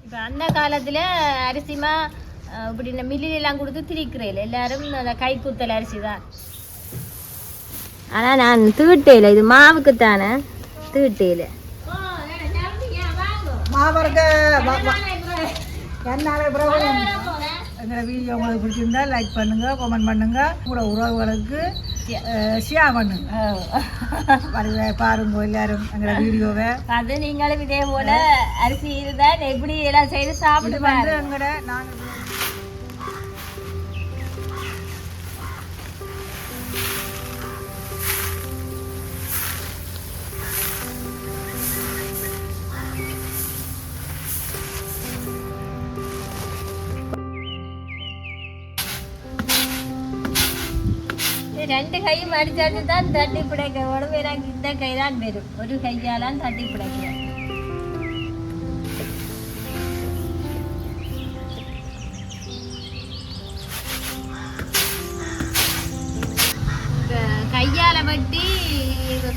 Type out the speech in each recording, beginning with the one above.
இப்போ அந்த காலத்தில் அரிசிமா இப்படி இந்த மில்லிலாம் கொடுத்து திரிக்கிறேன் எல்லாரும் அந்த கைக்குத்தல் அரிசி தான். ஆனால் நான் தீட்டையில் இது மாவுக்குத்தானே தீட்டையில் எங்களோட வீடியோ உங்களுக்கு பிடிச்சிருந்தா லைக் பண்ணுங்க, கமெண்ட் பண்ணுங்க, கூட உறவுகளுக்கு ஷேர் பண்ணுங்க. பாருங்க எல்லாரும் எங்களோட வீடியோவை. அது நீங்களும் இதே போல அரிசி இதுதான் எப்படி எல்லாம் செய்து சாப்பிட்டு வந்து எங்களோட நாங்கள் ரெண்டு கையும் அடிச்சாட்டு தான் தட்டி பிடிக்க உடம்பு எனக்கு இந்த கை தான் வரும். ஒரு கையாலாம் தட்டி பிடிக்கிறேன். கையால் வட்டி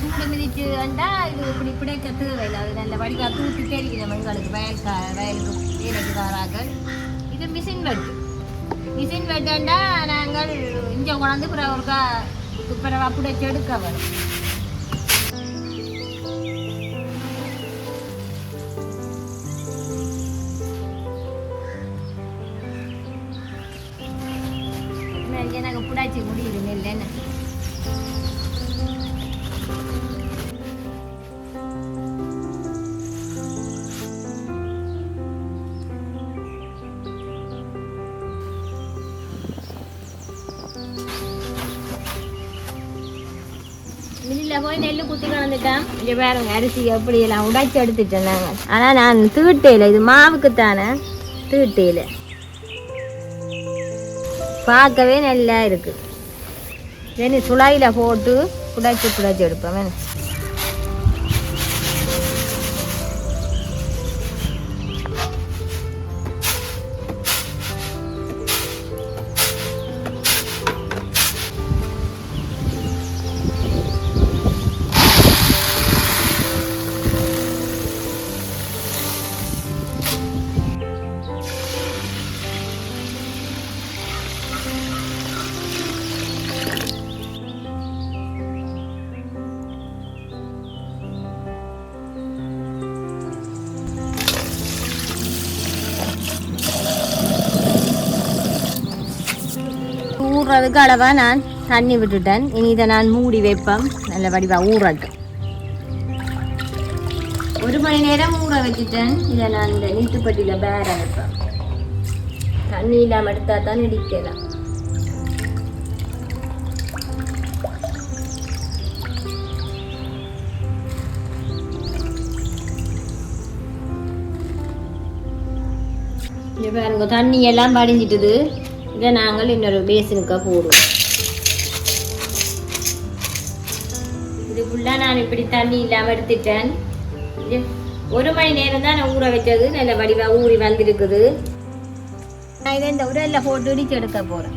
சூடு மிதிச்சு வந்தா இது இப்படி பிடிக்க தேவையில்லை. அது நல்ல வடிவா தூக்கி தெரிக்கிறோம் எங்களுக்கு வயலுக்கு வேலைக்கு வரார்கள். இது மிஷின் வெட்டு. மிஷின் வெட்டா நாங்கள் இங்கே கொண்டாந்து பிறகு பிறகு அப்படி எடுக்க வரும். எனக்கு பிடிச்சி முடியுது நெல். மில்லில் போய் நெல் குத்தி கலந்துட்டேன். இங்கே பாருங்க அரிசி எப்படி எல்லாம் உடைச்சி எடுத்துட்டேன் நாங்கள். ஆனால் நான் தீட்டையில் இது மாவுக்குத்தானே தீட்டையில் பார்க்கவே நல்லா இருக்கு. சரி சுளையில் போட்டு புடைச்சி எடுப்பேன். ஊறுறதுக்கு அளவாக நான் தண்ணி விட்டுட்டேன். இனி இதை நான் மூடி வைப்பேன். நல்ல வடிவாக ஊறட்டும். 1 மணி நேரம் ஊற வச்சுட்டேன். இதை நான் இந்த நீட்டுப்பட்டியில் பேர வைப்பேன். தண்ணி இல்லாமல் எடுத்தால் தான் இடிக்கலாம். இங்கே பாருங்க தண்ணி எல்லாம் படிஞ்சிட்டுது. இதை நாங்கள் இன்னொரு பேசினுக்கா போடுவோம். இதுக்குள்ள நான் இப்படி தண்ணி இல்லாமல் எடுத்துட்டேன். 1 மணி நேரம் தான் நான் ஊற வச்சது. நல்ல வடிவாக ஊறி வந்திருக்குது. நான் இதை இந்த உரல்ல போட்டு இடிச்சு எடுக்க போகிறேன்.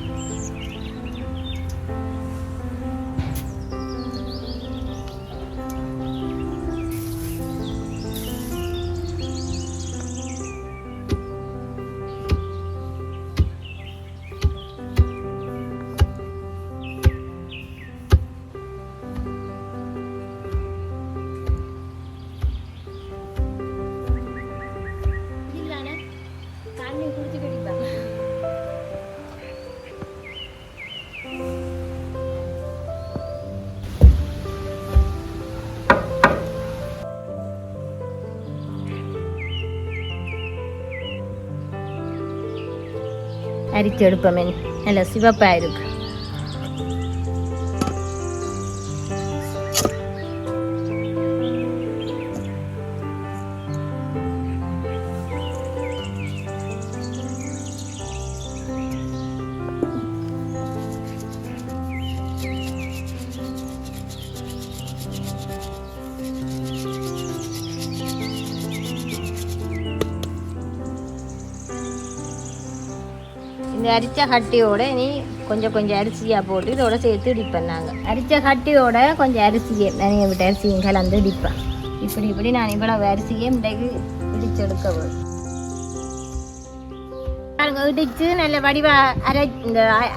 அரிச்சு எடுப்போமே நல்ல சிவப்பாக இருக்கு. இந்த அரிச்ச கட்டியோட நீ கொஞ்சம் அரிசியாக போட்டு இதோட சேர்த்து இடிப்பேன். நாங்கள் அரிச்ச கட்டியோட கொஞ்சம் அரிசியை நிறைய விட்டு அரிசியும் கலந்து இடிப்பேன். இப்படி நான் இவ்வளவு அரிசியை இன்றைக்கு இடிச்செடுக்க வரும். இடிச்சு நல்ல வடிவா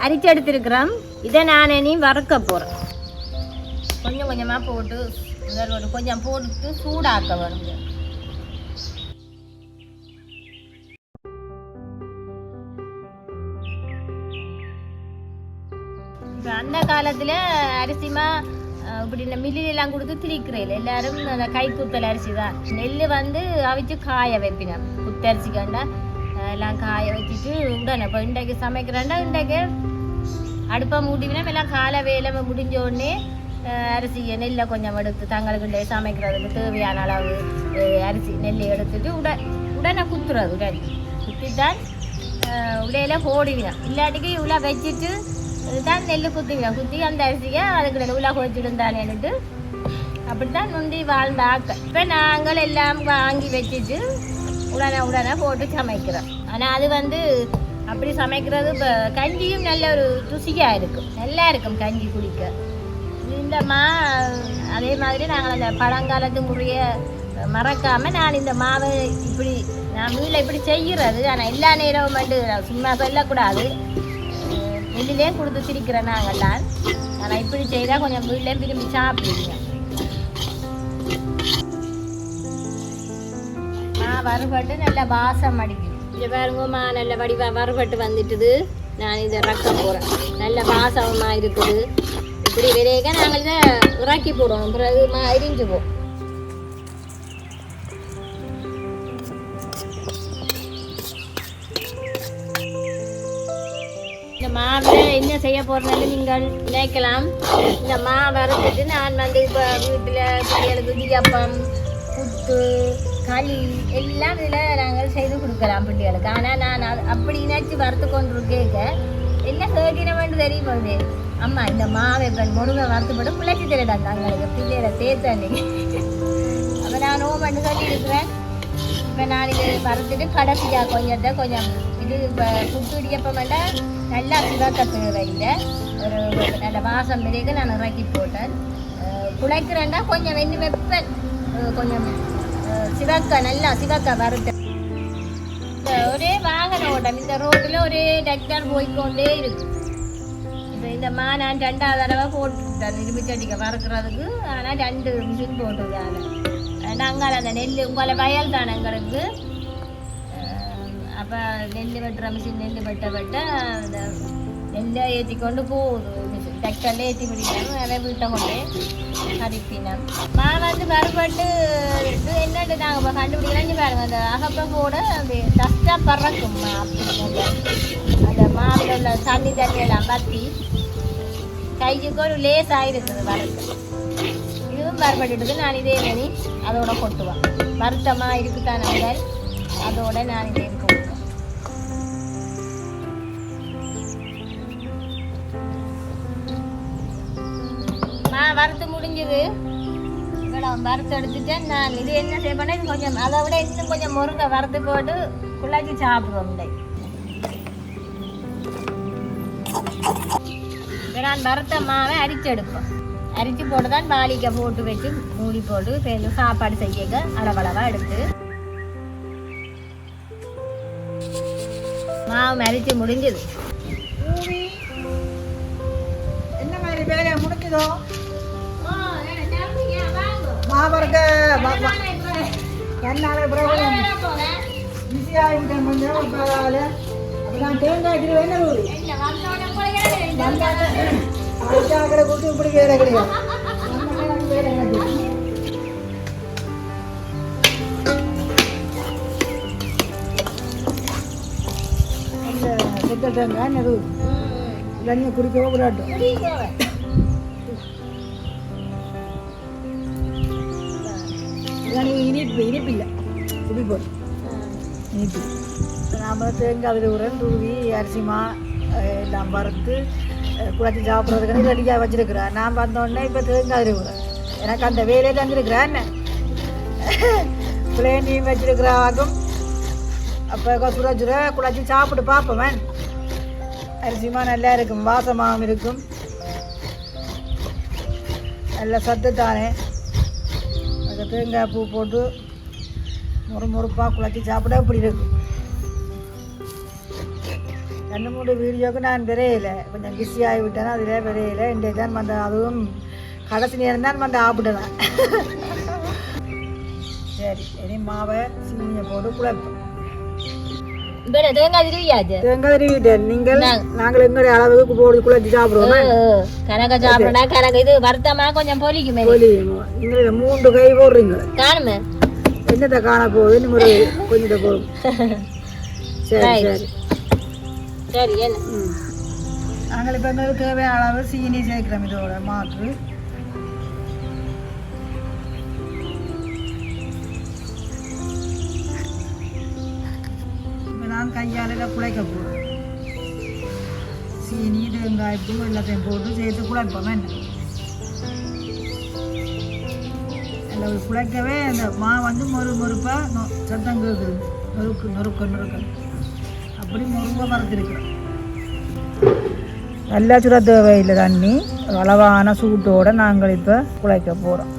அரிச்சு எடுத்துருக்குறோம். இதை நான் இனி வறுக்க போகிறேன். கொஞ்சம் கொஞ்சமாக போட்டு கொஞ்சம் போட்டு சூடாக்க வருங்க. இப்போ அந்த காலத்தில் அரிசிமா இப்படி இந்த மில்லிலாம் கொடுத்து திரிக்கிறேன். எல்லாரும் அந்த கைக்குத்தல் அரிசி தான். நெல் வந்து அவிச்சு காய வைப்பினேன். குத்தரிசி கண்டா எல்லாம் காய வச்சுட்டு உடனே இப்போ இன்றைக்கு சமைக்கிறேன்டா இன்றைக்கு அடுப்பை மூட்டினா எல்லாம் காலை வேலை முடிஞ்ச உடனே அரிசியை நெல்லை கொஞ்சம் எடுத்து தங்களுக்கு சமைக்கிறதுக்கு தேவையான அளவு அரிசி நெல்லை எடுத்துட்டு உடனே குத்துறது. உடனே குத்திட்டால் உடையில போடுவினேன். இல்லாட்டிக்கு இவ்வளோ வச்சுட்டு தான் நெல் குத்துவினேன். குத்தி அந்த அரிசியை அதுக்கு உலக வச்சுருந்தானேன்னுட்டு அப்படித்தான் நுண்டி வாழ்ந்த ஆக்க. இப்போ நாங்கள் எல்லாம் வாங்கி வச்சுட்டு உடனே போட்டு சமைக்கிறோம். ஆனால் அது வந்து அப்படி சமைக்கிறது இப்போ கஞ்சியும் நல்ல ஒரு ருசியாக இருக்கும். நல்லா இருக்கும் கஞ்சி குடிக்க. இந்த அதே மாதிரி நாங்கள் அந்த பழங்காலத்து முறைய மறக்காமல் நான் இந்த மாவை இப்படி நான் வீட்டில் இப்படி செய்கிறது. ஆனால் எல்லா நேரமும் வந்து சும்மா சொல்லக்கூடாது. வெளியிலே கொடுத்து சிரிக்கிறேன் நாங்கள்லாம். ஆனால் இப்படி செய்தால் கொஞ்சம் வீட்டிலே விரும்பி சாப்பிடுவீங்க. வறுபட்டு நல்ல வாசம் அடிக்குது. இது பாருங்கம்மா நல்ல வடிவா வறுபட்டு வந்துட்டுது. நான் இதை இறக்க போகிறேன். நல்ல வாசமாக இருக்குது. இப்படி விரைக நாங்கள் இதை இறக்கி போடணும். பிறகு எரிஞ்சுப்போம். இந்த மாவில் என்ன செய்ய போகிறனாலும் நீங்கள் நினைக்கலாம். இந்த மாவு வறுத்துட்டு நான் வந்து இப்போ வீட்டில் பிள்ளைகளுக்கு இடியாப்பம் புட்டு களி எல்லாம் இதில் நாங்கள் செய்து கொடுக்கலாம் பிள்ளைகளுக்கு. ஆனால் நான் அப்படி நினச்சி வறுத்து கொண்டு கேட்க என்ன கேட்கணுமென்று தெரியும் போது அம்மா இந்த மாவை இப்போ முருகை வறுத்துப்பட்டு பிள்ளைச்சி தெரியாதா தங்களுக்கு பிள்ளைகளை சேர்த்து அன்றைக்கி. அப்போ நான் ஓமன்னு சொல்லியிருக்கிறேன். இப்போ நான் இது வறுத்துட்டு கடைசியாக கொஞ்சம் இது இப்போ புட்டு இடியப்பம் வேண்டாம் நல்லா சிவக்க தேவையில் ஒரு நல்ல வாசம் பிறகு நான் இறக்கி போட்டேன். குழைக்கிறேன்டா கொஞ்சம் வெண்ணி வைப்பேன். கொஞ்சம் நல்லா சிவக்க வறுத்த ஒரே வாகன ஓட்டம். இந்த ரோட்டில் ஒரே டக்டர் போய்கொண்டே இருக்கு. இப்போ இந்த நான் 2வது தடவை போட்டுட்டேன் இரும்பு சட்டிக்க வறுக்கிறதுக்கு. ஆனால் 2 மிஷின் போட்டுருக்காங்க. நாங்கள் அந்த நெல் உங்களை வயல் தானே எங்களுக்கு. அப்போ நெல் வெட்டுற மிஷின் நெல் வெட்ட அந்த நெல்லை ஏற்றி கொண்டு போகுது மிஷின். டக்டரில் ஏற்றி பிடிக்கணும். அதை வீட்டை கொண்டே கறிப்பினோம். வந்து வறுபட்டு என்னட்டு நாங்கள் இப்போ கண்டுபிடிக்கலாம் பாருங்க. அந்த அகப்போட அந்த டஸ்ட்டாக பறக்கும். அந்த மாவில் உள்ள தண்ணி எல்லாம் பற்றி கைக்கு ஒரு லேஸ் ஆகிருக்குது வறுத்து. இதுவும் வறுபட்டுட்டு நான் இதே மாதிரி அதோட கொட்டுவேன். வருத்தமாக இருக்குதான் நாங்கள் அதோட நான் இதே கொட்டுவேன். வறுத்து முடிஞ்சது. வறுத்து எடுத்துட்டேன். நான் இது என்ன செய்வேன்னா இது கொஞ்சம் அதை விட இன்னும் கொஞ்சம் முருங்கை வறுத்து போட்டு குழாச்சி சாப்பிடுவோம். நான் வறுத்த மாவை அரிச்சு எடுப்பேன். அரிச்சு போட்டு தான் பாலிக்க போட்டு வச்சு மூடி போட்டு சேர்ந்து சாப்பாடு செய்ய அளவளவா எடுத்து மாவு அரிச்சு முடிஞ்சது. என்ன மாதிரி வேலையை முடிஞ்சதோ மாவர்க்க கண்ணால ஈஸியாக இருக்கேன். கொஞ்சம் பரவாயில்ல. அப்பெல்லாம் தேங்காய் என்ன கடை கொடுத்து இப்படி வேலை கிடையாது. வேலை அந்த தேங்காய் நெரு தண்ணியை குடிக்கவோ விடாட்டும். இனிப்பு இல்லை குடி போட்டு இனிப்பு. நாம் தேங்காய் உரன் துருவி அரிசிமா எல்லாம் வறுத்து குழச்சி சாப்பிட்றதுக்கு ரெடியாக வச்சுருக்குறேன். நான் வந்தோடனே இப்போ தேங்காய் உரன் எனக்கு அந்த வேலையை தந்துருக்குறேன். என்ன பிள்ளையும் வச்சுருக்குறாகும். அப்போ சுட குழச்சி சாப்பிட்டு பார்ப்போம். அரிசிமா நல்லா இருக்கும். வாசமாகவும் இருக்கும். நல்ல சத்து தானே. அது தேங்காய் பூ போட்டு முறுமுறுப்பாக குழச்சி சாப்பிட இப்படி இருக்கும். ரெண்டு மூணு வீடியோக்கு நான் விரையில கொஞ்சம் பிஸி ஆகிவிட்டேன். அதில் விரையில இன்றைய தான் வந்த, அதுவும் கடைசி நேரம் தான் வந்து ஆப்பிடலாம். சரி, இனி மாவை சீனியை போட்டு குழப்பம். தேங்காய் திருவியாச்சு. தேங்காய் திருவிட்டேன். நீங்கள் நாங்கள் எங்களுடைய அளவுக்கு போட்டு குழச்சி சாப்பிடுவோம். கணக்க சாப்பிடா கணக்கு இது வருத்தமா கொஞ்சம் பொலிக்குமே. நீங்கள் 3 கை போடுறீங்க. காணுமே என்னத்தை காண போகுது இன்னும் ஒரு கொஞ்சத்தை போடும். சரி சரி சரி. என்ன நாங்கள் இப்போ எங்களுக்கு தேவையான அளவு சீனி சேர்க்கிறோம் இதோட மாற்று. நான் கையால் குழைக்க போகிறேன். சீனி தேங்காய் பூ எல்லாத்தையும் போட்டு சேர்த்து குழைப்போம். என்ன குழைக்கவே அந்த மா வந்து மொறுப்பாக சத்தம் கேட்குது. நொறுக்க அப்படி மொறுப்பாக வறுத்திருக்கிறோம். நல்லா சுட தேவையில்லை தண்ணி, அளவான சூட்டோடு நாங்கள் இப்போ குழைக்க போகிறோம்.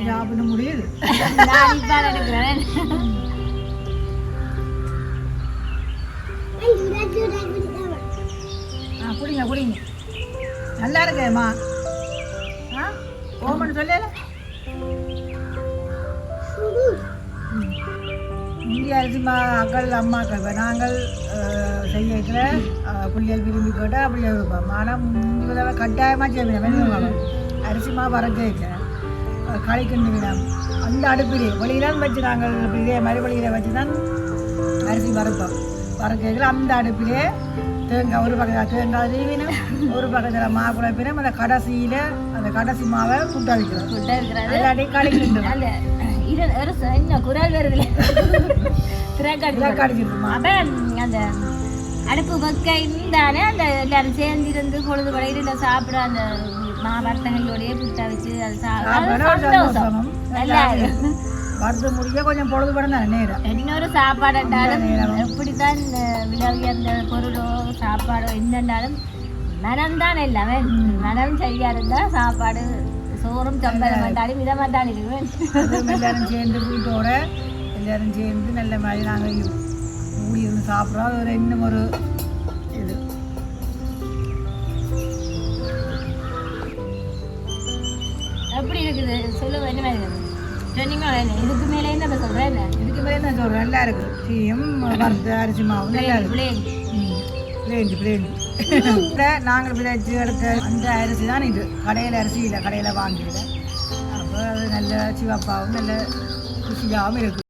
சாப்பிட முடியுது. குடிங்க குடிங்க, நல்லா இருக்கேம்மா. ஓமன்னு சொல்லல இந்திய அரிசிமாக்கள் அம்மாக்கள் நாங்கள் செய்யக்கிற பிள்ளைகள் விரும்பி கேட்டால் அப்படி வைப்போம். ஆனால் கட்டாயமாக செய்வேன். அரிசிமா வர கேட்க களைக்கின்ற விடம் அந்த அடுப்பிலே வெளியிலாம் வச்சு நாங்கள் இதே மாதிரி வெளியில் வச்சு தான் அரிசி வறுப்போம். வர கேட்கல அந்த அடுப்பிலே தேங்காய் ஒரு பக்கத்தில் தேங்காய் தீவினம், ஒரு பக்கத்தில் மா குழப்பினம். அந்த கடைசியில் அந்த கடைசி மாவை புட்டா வைக்கிறோம். இல்லாட்டி களைக்கின்ற குரல் வருதுல அந்த அடுப்பு வைக்கானே அந்த எல்லாரும் சேர்ந்திருந்து பொழுது வரையில சாப்பிட அந்த மாவட்டங்களோடய புட்டா வச்சு வறுத்து முடிய கொஞ்சம் பொழுதுபடம் தானே நேரம். இன்னொரு சாப்பாடுன்றாலும் எப்படித்தான் விலகி அந்த பொருளோ சாப்பாடோ என்னன்னாலும் மனம் தான் எல்லாமே. மனம் சரியா இருந்தா சாப்பாடு சோறும் சம்பளம் மாட்டாலும் மிதமாட்டான் இருக்குவேன். எல்லாரும் சேர்ந்து வீட்டோட எல்லாரும் சேர்ந்து நல்ல மாதிரி நாங்கள் ஊடி இருந்து சாப்பிட்றோம். அது ஒரு இன்னும் ஒரு இது. எப்படி இருக்குது சொல்லுங்க, என்ன மாதிரி இருக்குது சொன்னீங்களா? இதுக்கு மேலே என்ன சொல்கிறேன்? என்ன இதுக்கு மேலே என்ன சொல்கிறேன்? நல்லா இருக்குது. டீயும் வறுத்த அரிசி மாவு நல்லா இருக்குது. பிளேண்டு நாங்கள் விளைச்சி எடுத்த அந்த அரிசி தான் இது. கடையில் அரிசி இல்லை, கடையில் வாங்கிடுறேன். அப்போ அது நல்ல சிவப்பாகவும் நல்ல ருசியாகவும் இருக்குது.